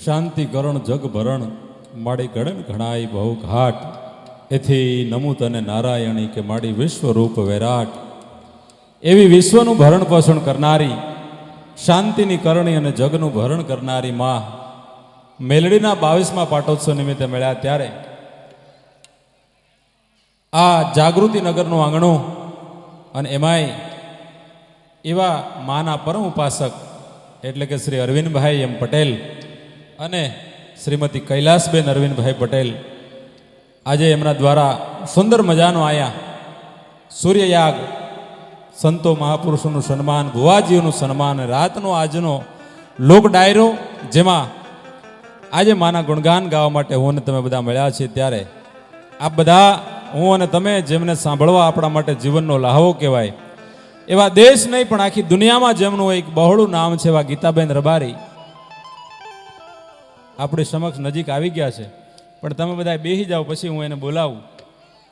શાંતિ કરણ જગ ભરણ માડી ગળન ઘણાઈ બહુ ઘાટ એથી નમુત અને નારાયણી કે માડી વિશ્વરૂપ વૈરાટ એવી વિશ્વનું ભરણ પોષણ કરનારી શાંતિની કરણી અને જગનું ભરણ કરનારી માં મેલડીના 22મા પાટોત્સવ નિમિત્તે મળ્યા ત્યારે આ જાગૃતિ નગરનું આંગણું અને એમાંય એવા માના પરમ ઉપાસક એટલે કે શ્રી અરવિંદભાઈ એમ પટેલ અને શ્રીમતી કૈલાસબેન અરવિંદભાઈ પટેલ આજે એમના દ્વારા સુંદર મજાનું આયા સૂર્યયાગ સંતો મહાપુરુષોનું સન્માન ભુવાજીઓનું સન્માન રાતનો આજનો લોક ડાયરો જેમાં આજે માના ગુણગાન ગાવા માટે હું અને તમે બધા મળ્યા છીએ ત્યારે આ બધા હું અને તમે જેમને સાંભળવા આપણા માટે જીવનનો લહાવો કહેવાય એવા દેશ નહીં પણ આખી દુનિયામાં જેમનું એક બહોળું નામ છે એવા ગીતાબેન રબારી આપણી સમક્ષ નજીક આવી ગયા છે પણ તમે બધા બેસી જાઓ પછી હું એને બોલાવું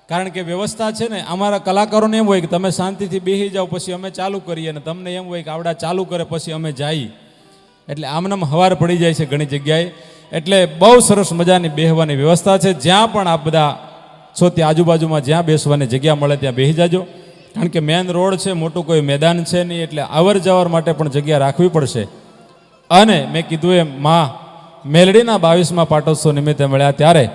કારણ કે વ્યવસ્થા છે ને અમારા કલાકારોને એમ હોય કે તમે શાંતિથી બેસી જાઓ પછી અમે ચાલુ કરીએ અને તમને એમ હોય કે આવડા ચાલુ કરે પછી અમે જઈએ એટલે આમનામ હવાર પડી જાય છે ઘણી જગ્યાએ એટલે બહુ સરસ મજાની બેસવાની વ્યવસ્થા છે જ્યાં પણ આપ બધા છો ત્યાં આજુબાજુમાં જ્યાં બેસવાની જગ્યા મળે ત્યાં બેસી જાજો કારણ કે મેન રોડ છે મોટું કોઈ મેદાન છે નહીં એટલે અવર જવર માટે પણ જગ્યા રાખવી પડશે અને મેં કીધું એમ માં મેલડીના 22મા પાટોત્સવ નિમિત્તે મળ્યા ત્યારે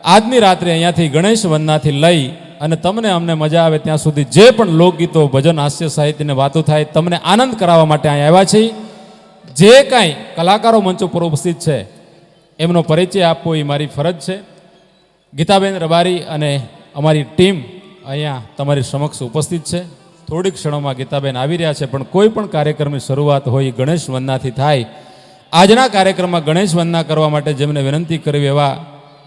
આજની રાત્રે અહીંયાથી ગણેશ વંદનાથી લઈ અને તમને અમને મજા આવે ત્યાં સુધી જે પણ લોકગીતો ભજન હાસ્ય સાહિત્યને વાતો થાય તમને આનંદ કરાવવા માટે અહીં આવ્યા છીએ જે કાંઈ કલાકારો મંચ ઉપર ઉપસ્થિત છે એમનો પરિચય આપવો એ મારી ફરજ છે ગીતાબેન રબારી અને અમારી ટીમ અહીંયા તમારી સમક્ષ ઉપસ્થિત છે થોડીક ક્ષણોમાં ગીતાબેન આવી રહ્યા છે પણ કોઈ પણ કાર્યક્રમની શરૂઆત હોય ગણેશ વંદનાથી થાય આજના કાર્યક્રમમાં ગણેશ વંદના કરવા માટે જેમને વિનંતી કરવી એવા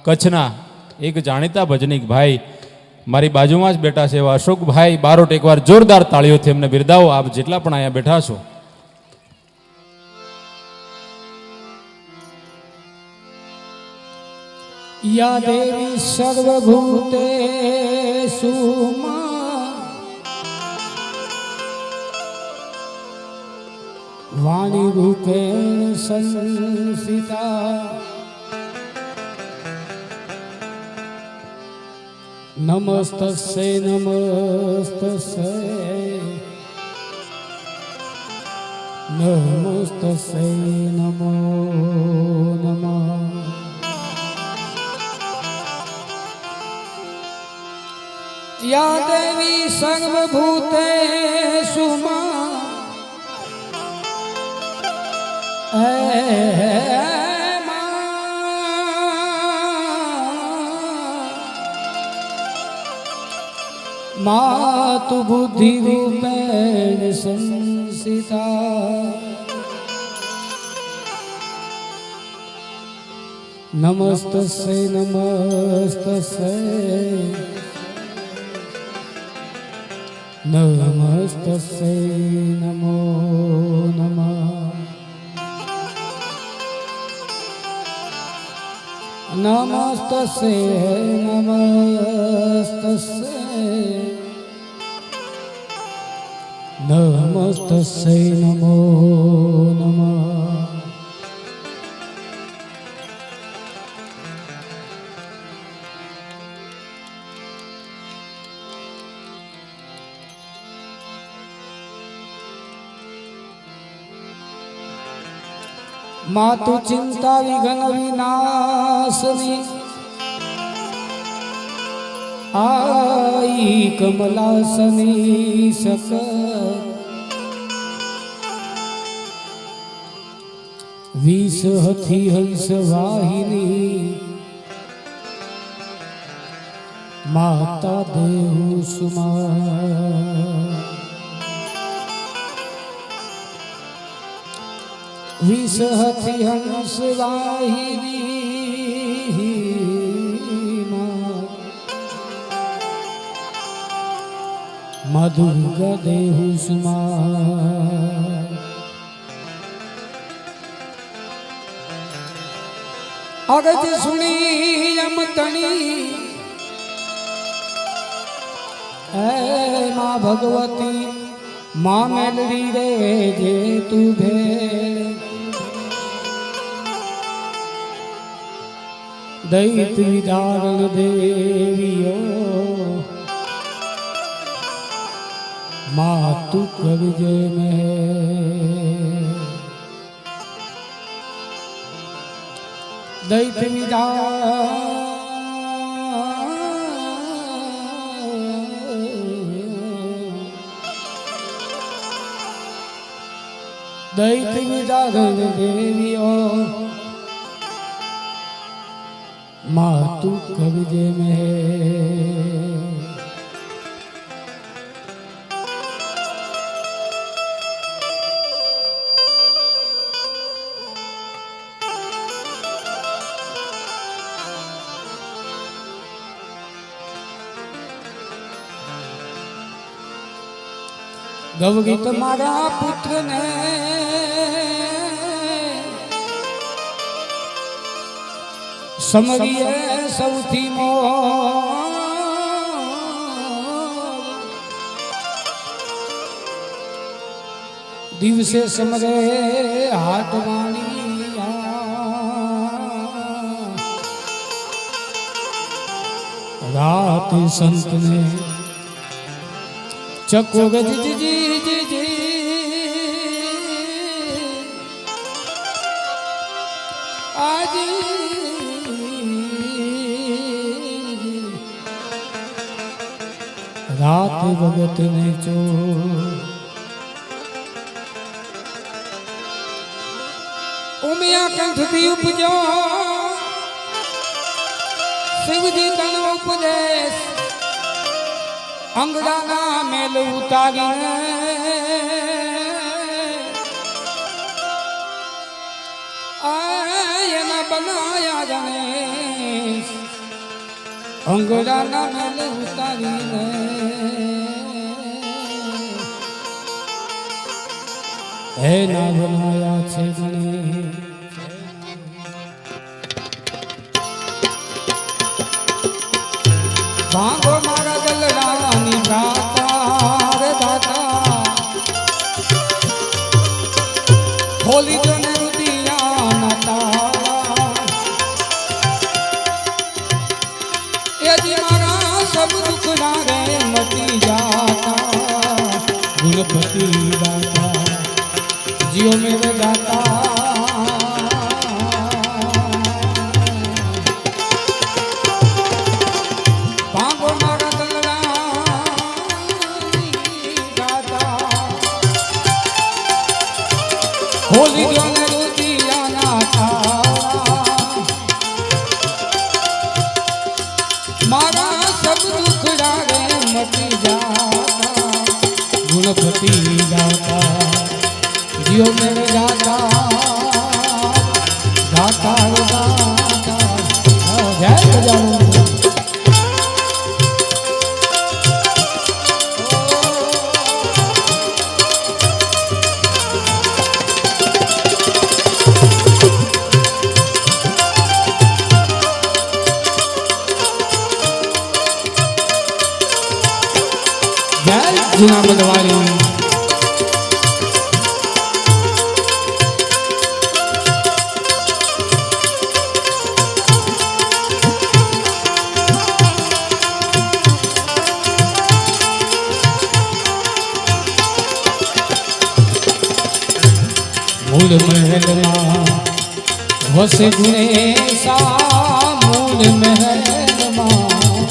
કચ્છના એક જાણીતા ભજનીક ભાઈ મારી બાજુમાં જ બેઠા છે એવા અશોકભાઈ બારોટ એકવાર જોરદાર તાળીઓથી એમને બિરદાવો આપ જેટલા પણ અહીંયા બેઠા છો યા દેવી સર્વભૂતેષુ વાણી રૂપેણ સંસ્થિતા નમસ્તસ્ય નમસ્તસ્ય નમસ્તસ્ય નમો નમઃ યા દેવી સર્વભૂતેષુ માતુ બુદ્ધિ રૂપેણ સંસ્થિતા નમસ્તસ્ય નમસ્તસ્ય નમસ્તસ્ય નમો નમઃ નમસ્તસ્ય નમસ્તસ્ય નમસ્તસ્ય નમો નમઃ માતુ ચિંતા વિઘ્ન વિનાશની આઈ કમલાસની સક વિષ હથી હંસ વાહિની માતા દેહુ સુમા વિષ હથી હંસ વાહિની મધુગ દેહુ સુમા અગજ સુણી અમતણી હે માં ભગવતી માં મેલડી રે જે તું ભે દૈત વિદારણ દેવીઓ માતુ કરજે મેં દૈત વિદારણ દેવીઓ માતુ કરજે મેં ગૌરી તમારા પુત્રને સમરીએ સૌથી દિવસે સમરે હાથવાણી રાત સંતને ચકો આજ રાત ભગત ને ચો ઉમિયા કંઠથી ઉપજો શિવજી તનો ઉપદેશ અંગડાના મેલ ઉતારીને એના બનાયા જાણે અંગડાના મેલ ઉતારીને એના બનાયા છે ગણે ભાંગો મારા દલડાની દાતા રે દાતા ખોલી દો ને રુદિયાના તાળા એજી મારા સબ દુખડા રે મટી જાતા ગુણપતિ દાતા જીઓ મેરે દાતા હોલી જોને રુદિયાના તાળા મારા સબ દુખડા રે મટી જાતા ગુણપતિ દાતા જીઓ મેરે દાતા દાતા રે દાતા જય ગજાનંદ જુનાગઢ વાળી મૂળ મહેલમાં વસે ગુણેશા મૂળ મહેલમાં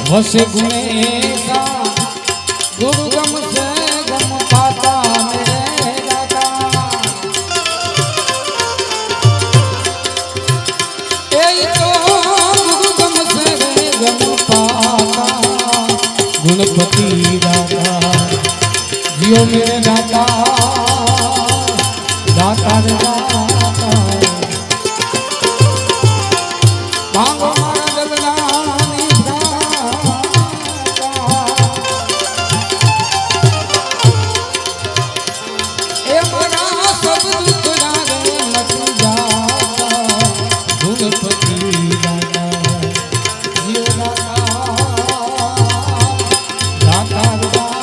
વસે ગુણેશા ગુરુ ગમ સે ગમ પાતા મેરે દાતા એ તો ગુરુ ગમ સે ગમ પાતા ગુણપતિ દાતા જીઓ મેરે દાતા દાતા રે દાતા માંગો મારા દલડાની એ મારા સબ દુખડા રે મટી જાતા ગુણપતિ દાતા જીઓ દાતા દાતા રે દાતા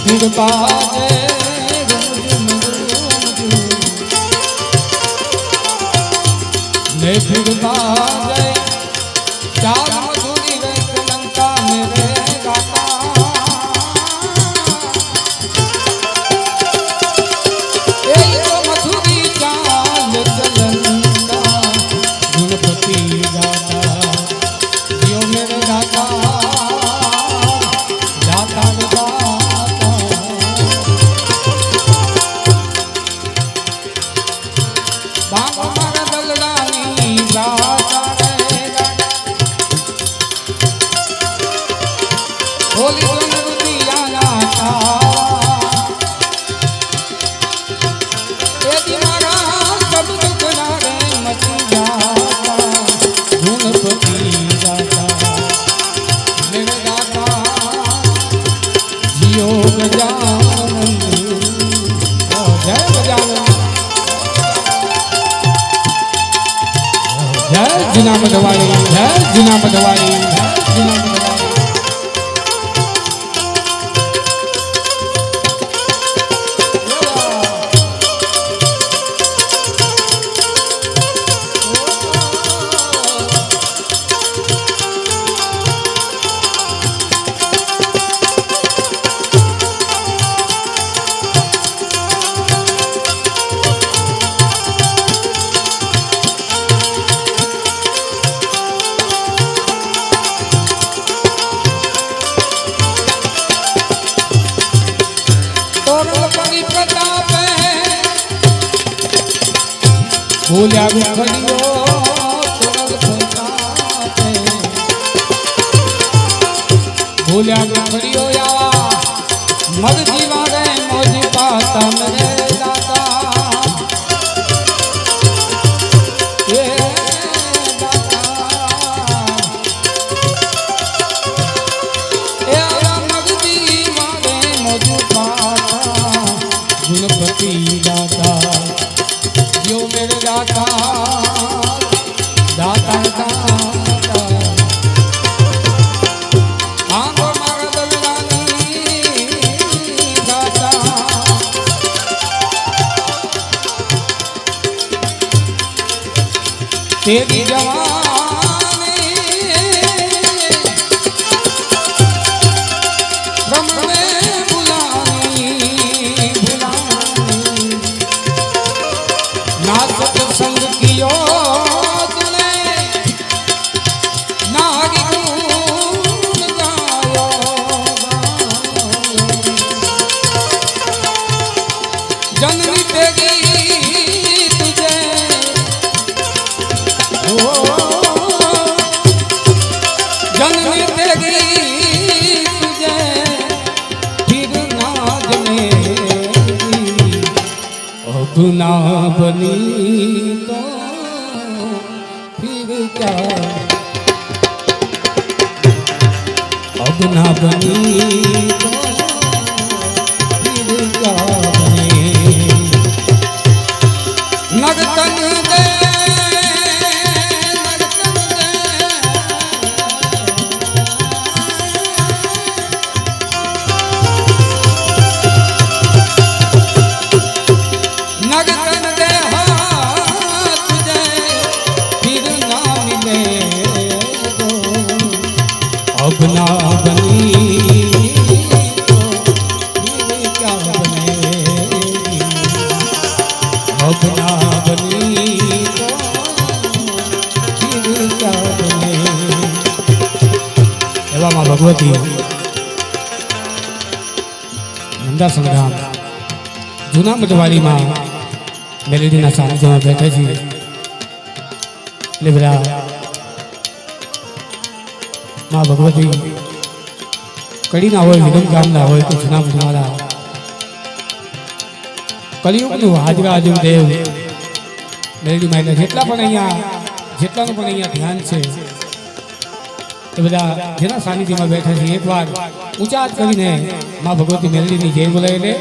ફિર બાજે मैं फिर बाजे चार मधुरी रे कलंका मेरे गाता ए तो मधुरी चाल चलंका गणपति गाता जियो मेरे गाता गाता गाता बाबा मारा दलडानी गाता रे गाता होली गणपतिया गाता ए दिमागा सब दुख रे मची जाता गणपति गाता मेरे गाता जियो गजानन जय गजानन जय जिना मधवाई जय जिना मधवाई जय जिना मधवाई बोलिया गुखड़ियो तोरल फसाते बोलिया गुखड़ियो यावा मग जीवा गए मौजी पाता मेरे दादा ये दादा ये आवा मग जीवा गए मौजी पाता गणपति दादा यो मेरे दाता दाता दाता आंगो मारा दलडानी दाता तेरी जवानी रमण में बुलानी बुलानी ना सत्संग कियो तूने ना हरि गुण गायो जननी तेरी तुझे ओ जननी तेरी तुझे फिर ना जनेगी अब ना बनी तो फिर क्या अब ना बनी तो फिर क्या बने नगतन दे नगतन दे हाथ तुझे फिर ना मिले तो अब ना बनी तो फिर क्या बनेगी अब ना बनी तो फिर क्या बने એવામાં ભગવતી નંદા સંગ્રામ જૂના મઢવાડીમાં મેલેડીના સાનિધ્યમાં બેઠા છીએ એટલે બધા માં ભગવતી કડીના હોય વિગમ ગામના હોય તો જૂના મઢવાડા કલિયુગનું હાજરા હાજર દેવ મેલેડીમાં એટલે જેટલાનું પણ અહીંયા ધ્યાન છે એ બધા જેના સાનિધ્યમાં બેઠા છે એકવાર ઊંચા હાથ કરીને માં ભગવતી મેલડીની જય બોલાય લે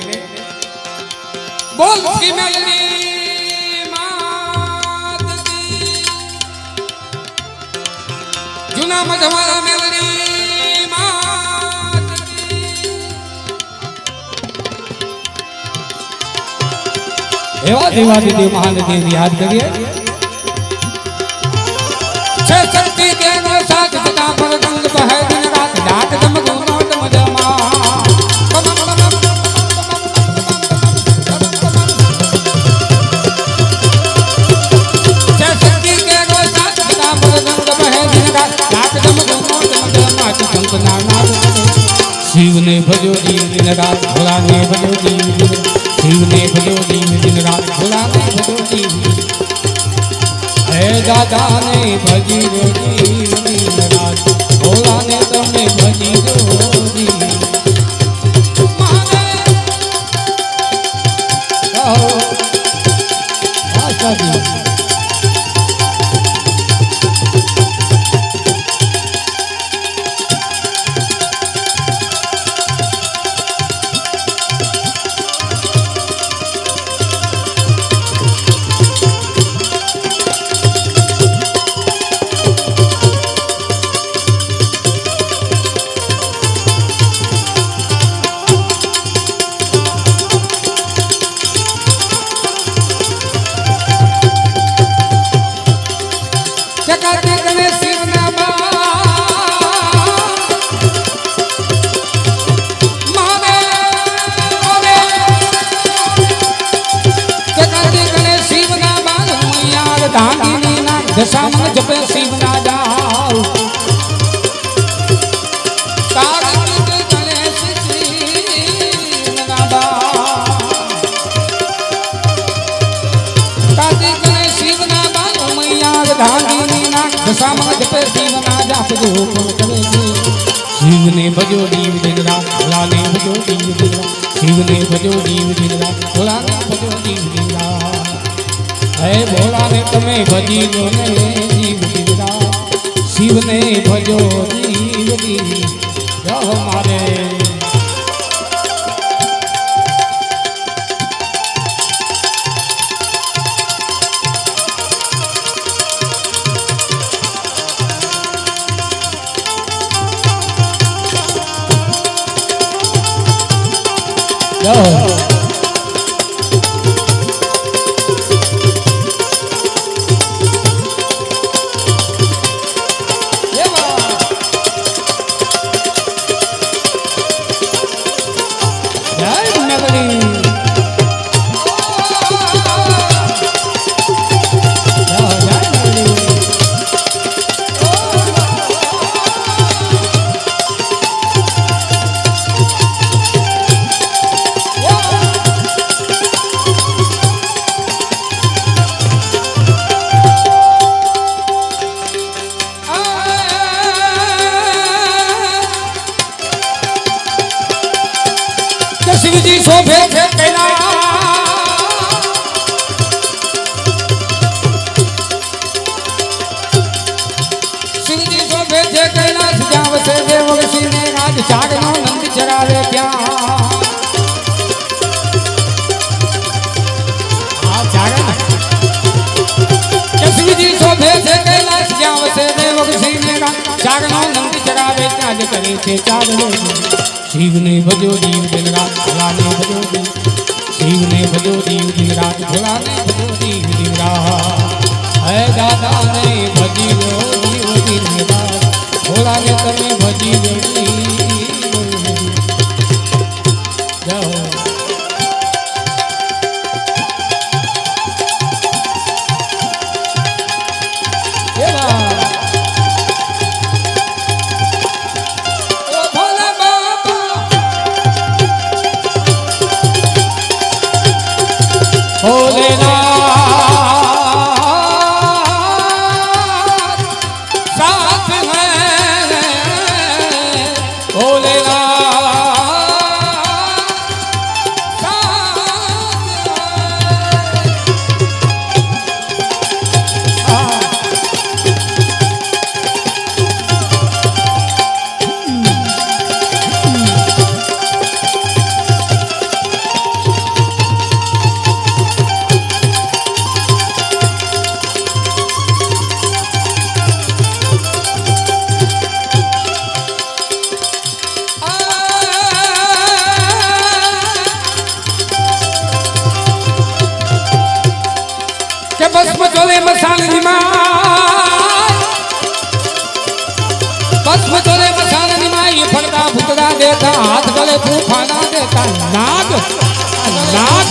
બોલ શ્રી મેલડી માત કી જૂના મઢવાળા મેલડી માત કી એવા દેવાદિદેવ મહાદેવ યાદ કરીએ છે શક્તિ કેનો સાથ સદા પર ગંગ બહે દિન રાત ડાક ધમકો નોટ મજમા છે શક્તિ કેનો સાથ સદા પર ગંગ બહે દિન રાત ડાક ધમકો નોટ મજમા સંત નામ शिव ने भजो दीन दिन रात भोला ने भजो दीन दिन शिव ने भजो दीन दिन रात भोला ने भजो दीन हे दादा ने भजी रो दीन दिन रात भोला ने तमने भजी रो दीन महादेव कहो आशा दी दशामन जपे शिव ना जाओ कार्तिक गणेश शिव ना बाओ कार्तिक गणेश शिव ना बाओ मैया धांगिनी ना दशामन जपे शिव ना जाप जो कोण करे शिव ने भजो दीव दिन रात भोला ने भजो दीव दिन रात शिव ने भजो दीव दिन रात भोला ने भजो दीव दिन रात हे भोला ने तमे भजी लो ने जीव दीवरा शिव ने भजो जीव दी रहो मारे शिवजी शोभे थे कैलाश शिवजी शोभे थे कैलाश जाव से देव ऋषि ने राज चागनो नंद चरावे क्या शिवजी शोभे थे कैलाश जाव से देव ऋषि ने राज चागनो नंद चरावे क्या जे करे थे चागनो शिव ने भजो दीव दिन रात भोला ने भजो दीव शिव ने भजो दीव दिन रात भोला ने भजो दीव दिन रात है दादा ने भजी लो दीव दिन रात भोला ने तमे भजी लो जाओ भोलेनाथ साथ है મસાલની માં ભસ્મ તોરે મસાલની માં એ ફરતા ભૂતરા દેતા હાથ ગળે ફૂફાના દેતા નાગ નાગ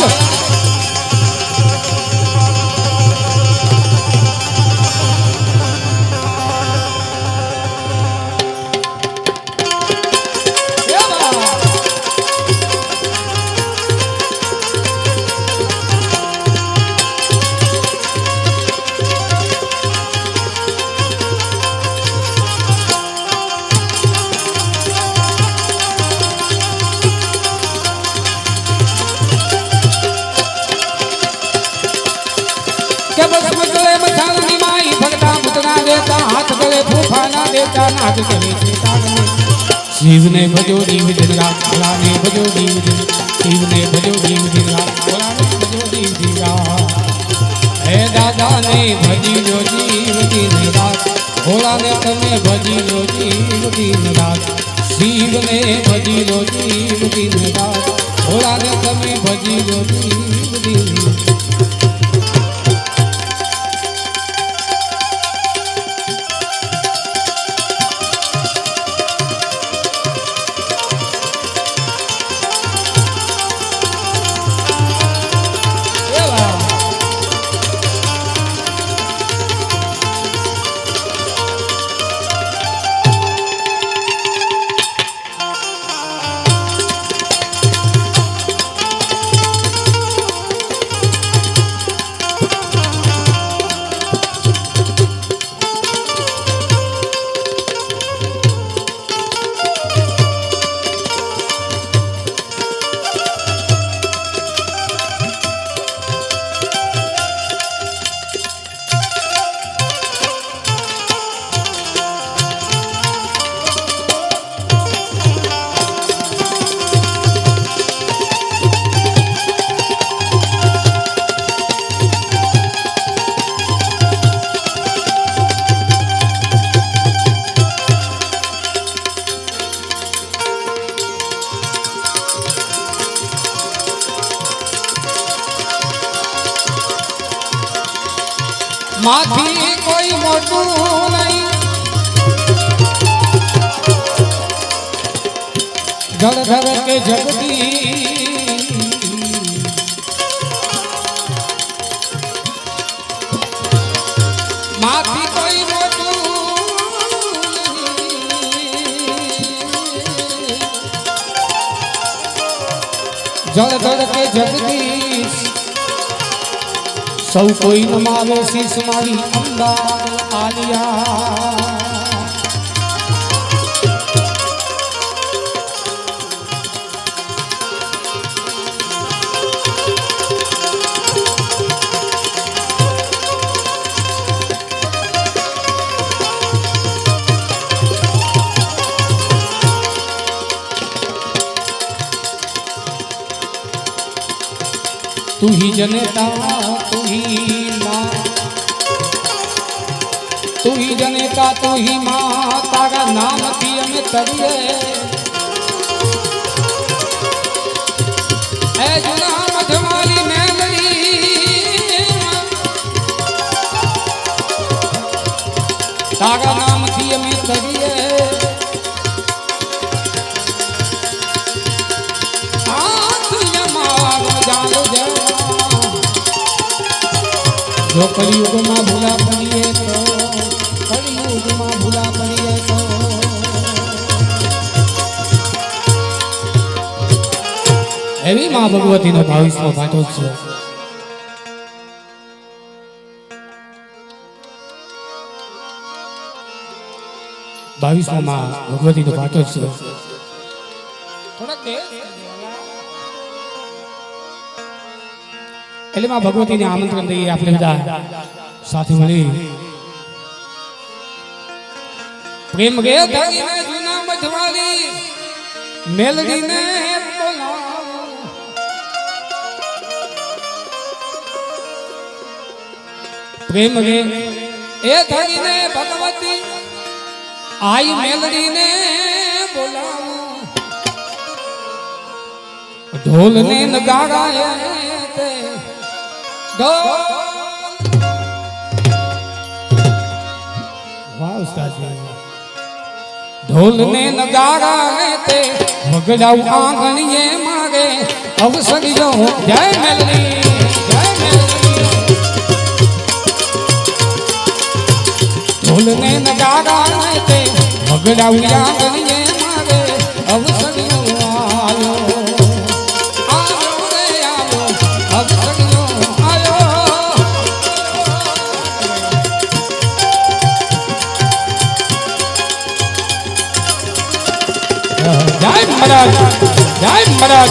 शिव ने भजो दीव दिन रात भोला ने भजो दीव दिन शिव ने भजो दीव दिन रात भोला ने भजो दीव दिन रात हे दादा ने भजी लो जीव दिन रात भोला ने तमे भजी लो जीव दिन रात शिव ने भजी लो जीव दिन रात भोला ने तमे भजी लो जीव दिन रात माथी कोई मोटू नहीं घर घर के जगती माथी कोई मोटू जड़ जड़ के जगदीश सौ कोई नमावे शीश मारी अंबार आलिया तू ही जनेता तू ही माँ तू ही जनेता तू ही माँ तारा नाम थी हमें तरिए ऐ जुना मधमाली मेमरी तारा नाम थी हमें तरिए जो कलयुग में भूला पड़िए तो कलयुग में भूला पड़िए तो एवी मां भगवती नो 22मो पाटोत्सव 22મો मां भगवती नो पाटोत्सव એટલે માં ભગવતીને આમંત્રણ દઈએ આપણે બધા સાથે મળી પ્રેમ ગે ધરીને જૂના મધવાલી મેલડીને બોલાવો પ્રેમ ગે એ ધરીને ભગવતી આઈ મેલડીને બોલાવો ઢોલને નગાડા તે ઢોલ ઉસ્તાદજી ઢોલ ને નગારા ને તે વગડાઉ આંગણીએ માગે અવસરીઓ જય મેલડી જય મેલડી ઢોલ ને નગારા ને તે વગડાઉ આંગણીએ માગે અવસરીઓ આયો આયો રે આયો અવસરીઓ આયો જય મહારાજ જય મહારાજ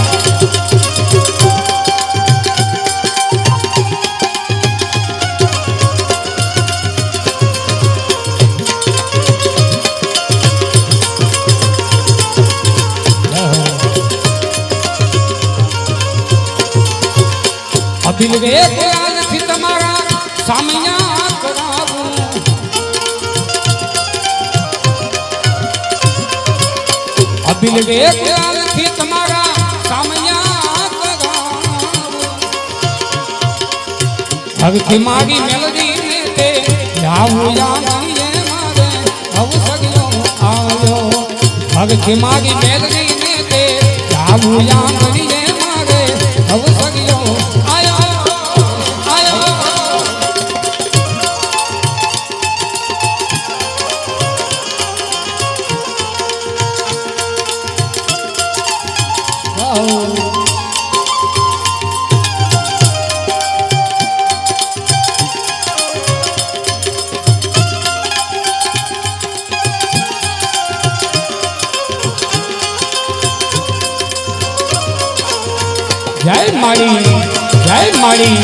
અભિલ રે કોયાલથી તમારા સામૈયા કરાવું અભિલ રે કોયાલથી તમારા સામૈયા કરાવું ભગથી મારી મેલડી ને તે જાવું યામણીએ મારે અવસર્યો આવ્યો ભગથી મારી મેલડી ને તે જાવું યામણીએ મારે અવસર્યો જય માળી જય માળી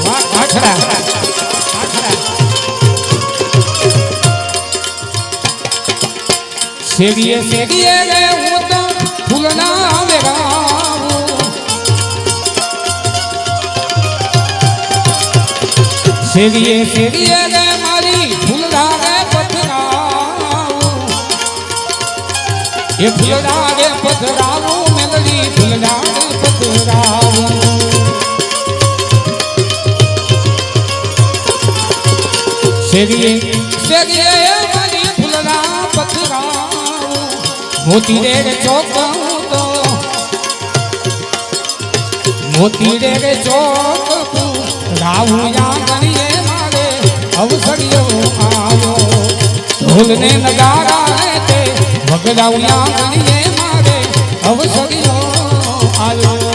વાહ આખડા સેવીએ સેવીએ રે હું તો ફૂલના વેરાવું સેવીએ સેવીએ રે મારી ફૂલના રે પથરાવું એ ફૂલના રે પથરાવું મેલડી ફૂલના રે પથરાવું સેવીએ સેવીએ મારી ફૂલના પથરાવું મોતી રે ચોક તો મોતી રે ચોક રાવું આંગણીએ મારે અવસર્યો આવ્યો ઢોલ ને નગારા તે વગડાઉ આંગણીએ મારે અવસર્યો આવ્યો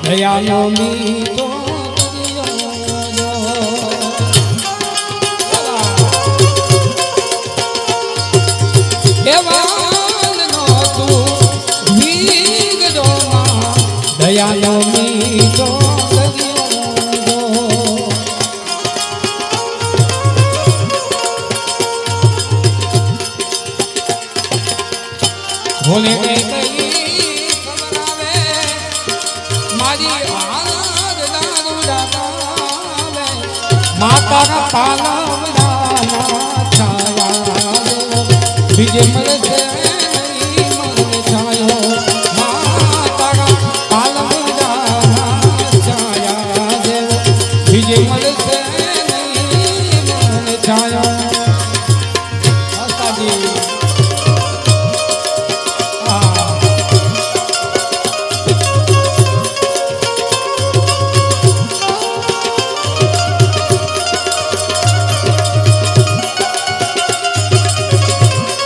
દયાલો મીઠો દેવાલનો તું વીર જો દયાલો મીઠો ભોલે માતા પાલવડા છાયા બીજે મળશે નહીં મને છાયો માતા પાલવડા છાયા બીજે મળશે નહીં મને છાયો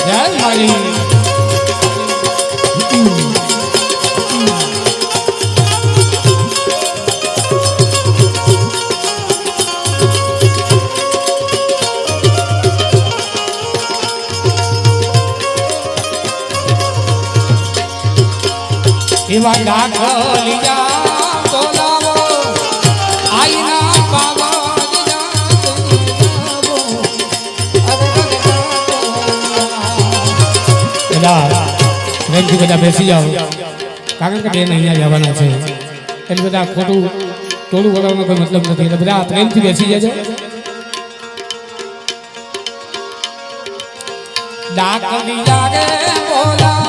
જય માળી એવા દાખલિયા બોલાવો આઈના બાબા પ્રેમથી બધા બેસી જાઓ કારણ કે બેન અહીંયા જવાના છે એટલે બધા ખોટું થોડું બોલાવવાનો કોઈ મતલબ નથી એટલે બધા પ્રેમથી બેસી જજો દાખલિયા રે બોલાવો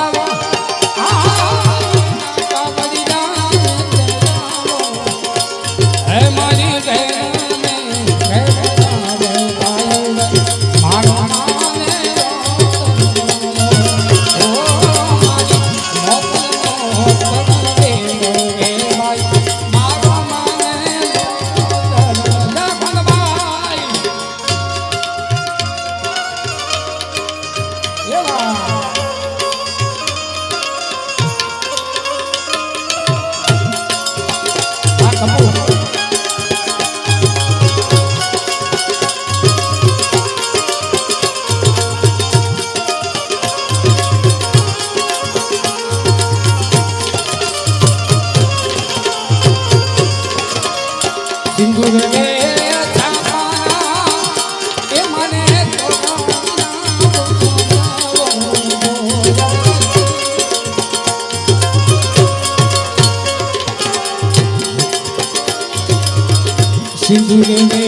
સિંદૂર મે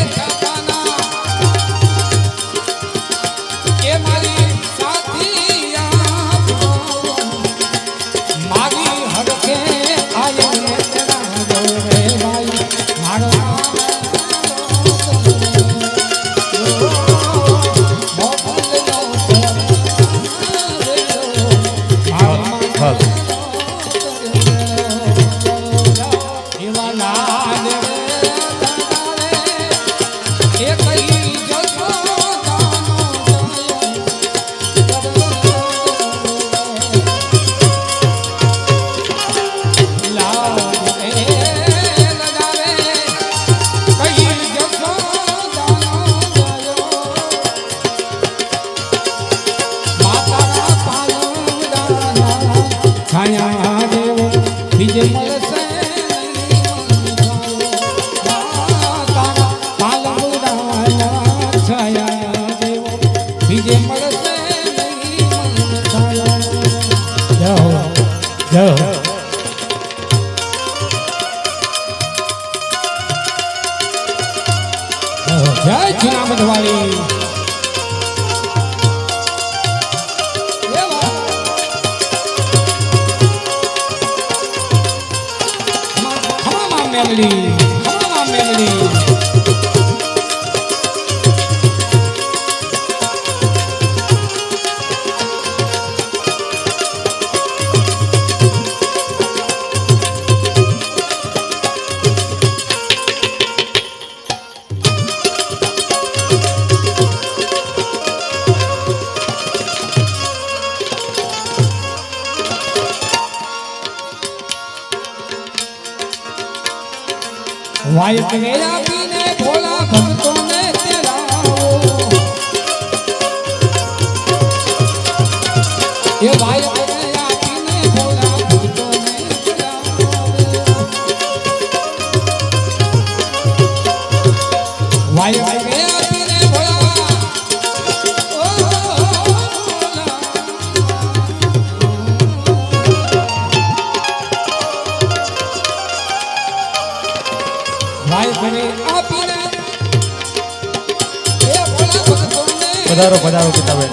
છાપાના એ મારી સાથિયા મારી હડકે આયે તેના દોરે ભાઈ મારો જય જુનાગઢ વાળી ખમા મેમલી वायु गया पीने भोला भक्तों ने तेराओ ये वायु गया पीने भोला भक्तों ने तेराओ वायु गया पीने भोला ओ પધારો પધારો ગીતાબેન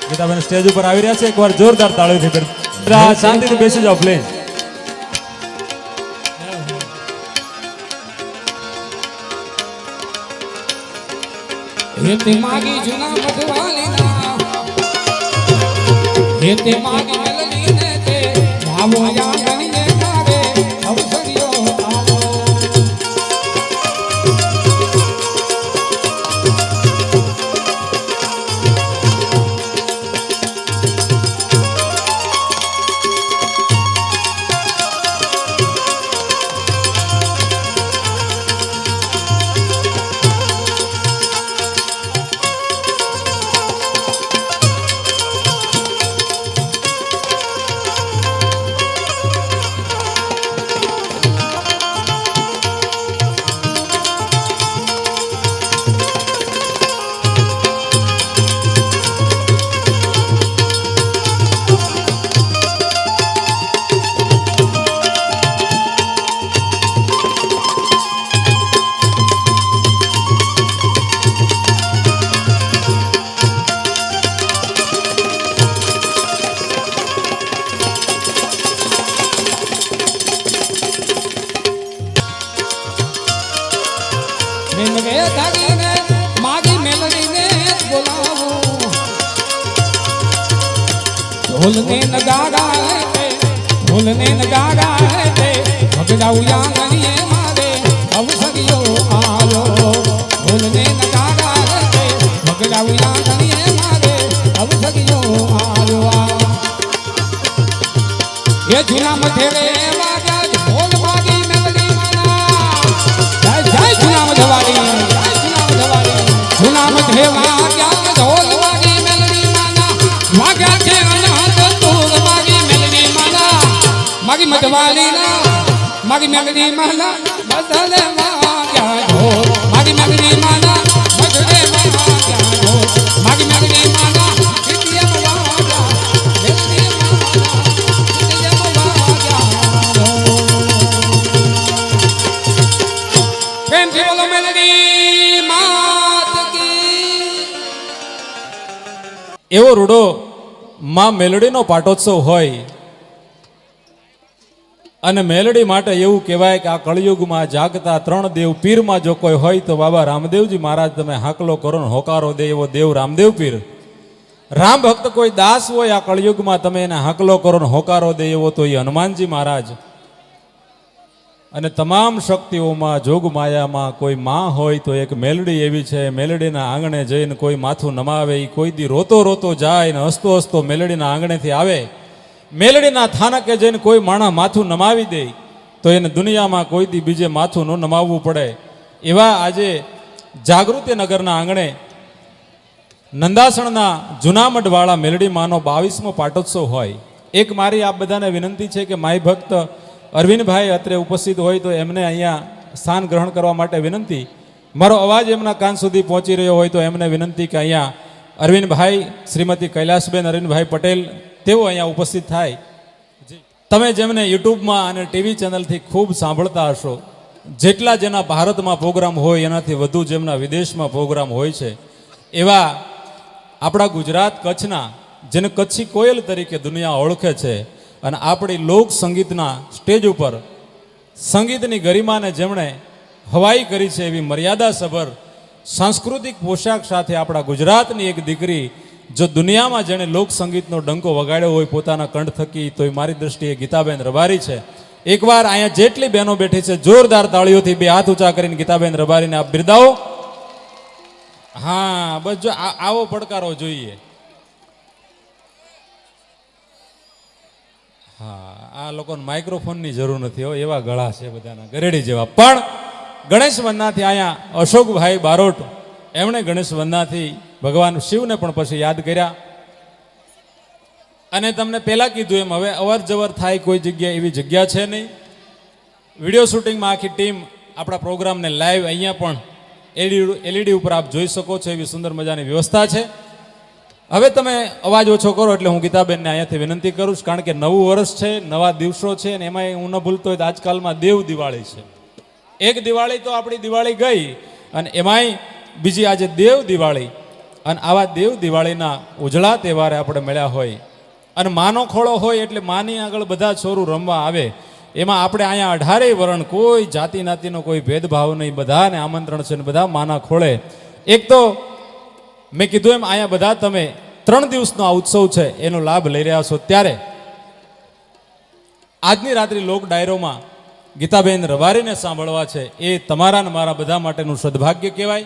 ગીતાબેન સ્ટેજ ઉપર આવી રહ્યા છે એકવાર જોરદાર તાળીઓથી શાંતિથી બેસી જાઓ પ્લીઝ હેતે માગી જુના મધવાલી ના હેતે માગી મેલડી ને તે આવો યાદ ને તારે અવસરિયો આવો મેલવે ધારીને મારી મેલડીને બોલાવું ઢોલને નગારા હે ઢોલને નગારા હે ભગડાવું આંગણીએ મારે અવસરિયો આવ્યો ઢોલને નગારા હે ભગડાવું આંગણીએ મારે અવસરિયો આવ્યો એ જૂના મથેરે વાગ્યા ઢોલ મારી મેલડી માના જય જય જૂના મધવાડી જય જૂના મધવાડી જૂના મથે વાગ્યા ઢોલ મારી મેલડી માના વાગ્યા છે અનહદ તુર મારી મેલડી માના મારી મધવાડી ના મારી મેલડી માના બદલે વાગ્યા ઢોલ મારી મેલડી માના બદલે વાગ્યા ઢોલ મારી મેલડી માના કિતિયમ વાગ્યા મેલડી એવો રૂડો માં મેલડીનો પાટોત્સવ હોય અને મેલડી માટે એવું કહેવાય કે આ કળિયુગમાં જાગતા 3 દેવ પીરમાં જો કોઈ હોય તો બાબા રામદેવજી મહારાજ તમે હાકલો કરો ને હોકારો દે એવો દેવ રામદેવ પીર. રામ ભક્ત કોઈ દાસ હોય આ કળિયુગમાં તમે એને હાકલો કરો ને હોકારો દે એવો તો એ હનુમાનજી મહારાજ. અને તમામ શક્તિઓમાં જોગ માયામાં કોઈ માં હોય તો એક મેલડી એવી છે. મેલડીના આંગણે જઈને કોઈ માથું નમાવે એ કોઈ દી રોતો રોતો જાય ને હસતો હસતો મેલડીના આંગણેથી આવે. મેલડીના થાનકે જઈને કોઈ માણસ માથું નમાવી દે તો એને દુનિયામાં કોઈ દી બીજે માથું ન નમાવવું પડે. એવા આજે જાગૃતિ નગરના આંગણે નંદાસણના જુનામઢવાળા મેલડી માનો 22મો પાટોત્સવ હોય. એક મારી આપ બધાને વિનંતી છે કે માય ભક્ત અરવિંદભાઈ અત્રે ઉપસ્થિત હોય તો એમને અહીંયા સ્થાન ગ્રહણ કરવા માટે વિનંતી. મારો અવાજ એમના કાન સુધી પહોંચી રહ્યો હોય તો એમને વિનંતી કે અહીંયા અરવિંદભાઈ શ્રીમતી કૈલાસબેન અરવિંદભાઈ પટેલ તેઓ અહીંયા ઉપસ્થિત થાય. તમે જેમને યુટ્યુબમાં અને ટીવી ચેનલથી ખૂબ સાંભળતા હશો, જેટલા જેના ભારતમાં પ્રોગ્રામ હોય એનાથી વધુ જેમના વિદેશમાં પ્રોગ્રામ હોય છે, એવા આપણા ગુજરાત કચ્છના જેને કચ્છી કોયલ તરીકે દુનિયા ઓળખે છે અને આપણી લોક સંગીતના સ્ટેજ ઉપર સંગીતની ગરિમાને જેમણે હવાઈ કરી છે એવી મર્યાદાસભર સાંસ્કૃતિક પોશાક સાથે આપણા ગુજરાતની એક દીકરી જો દુનિયામાં જેણે લોક સંગીતનો ડંકો વગાડ્યો હોય પોતાના કંઠ થકી તો એ મારી દ્રષ્ટિએ ગીતાબેન રબારી છે. એકવાર અહીંયા જેટલી બહેનો બેઠી છે જોરદાર તાળીઓથી 2 હાથ ઊંચા કરીને ગીતાબેન રબારીને આપ બિરદાવો. હા બસ જો આવો પડકારો જોઈએ. હા આ લોકોને માઇક્રોફોનની જરૂર નથી હો, એવા ગળા છે બધાના ગરેડી જેવા. પણ ગણેશ વંદનાથી અહીંયા અશોકભાઈ બારોટ એમણે ગણેશ વંદનાથી ભગવાન શિવને પણ પછી યાદ કર્યા. અને તમને પહેલાં કીધું એમ હવે અવર જવર થાય કોઈ જગ્યા એવી જગ્યા છે નહીં. વિડીયો શૂટિંગમાં આખી ટીમ આપણા પ્રોગ્રામને લાઈવ અહીંયા પણ એલઈડી ઉપર આપ જોઈ શકો છો એવી સુંદર મજાની વ્યવસ્થા છે. હવે તમે અવાજ ઓછો કરો એટલે હું ગીતાબેનને અહીંયાથી વિનંતી કરું છું, કારણ કે નવું વર્ષ છે, નવા દિવસો છે અને એમાં હું ન ભૂલતો હોય તો આજકાલમાં દેવ દિવાળી છે. એક દિવાળી તો આપણી દિવાળી ગઈ અને એમાંય બીજી આજે દેવ દિવાળી. અને આવા દેવ દિવાળીના ઉજળા તહેવારે આપણે મળ્યા હોય અને માનો ખોળો હોય એટલે માની આગળ બધા છોરું રમવા આવે. એમાં આપણે અહીંયા 18 વર્ણ કોઈ જાતિ નાતિનો કોઈ ભેદભાવ નહીં, બધાને આમંત્રણ છે ને બધા માના ખોળે. એક તો મેં કીધું એમ અહીંયા બધા તમે 3 દિવસનો આ ઉત્સવ છે એનો લાભ લઈ રહ્યા છો. ત્યારે આજની રાત્રિ લોક ડાયરોમાં ગીતાબેન રબારીને સાંભળવા છે એ તમારા ને મારા બધા માટેનું સદભાગ્ય કહેવાય.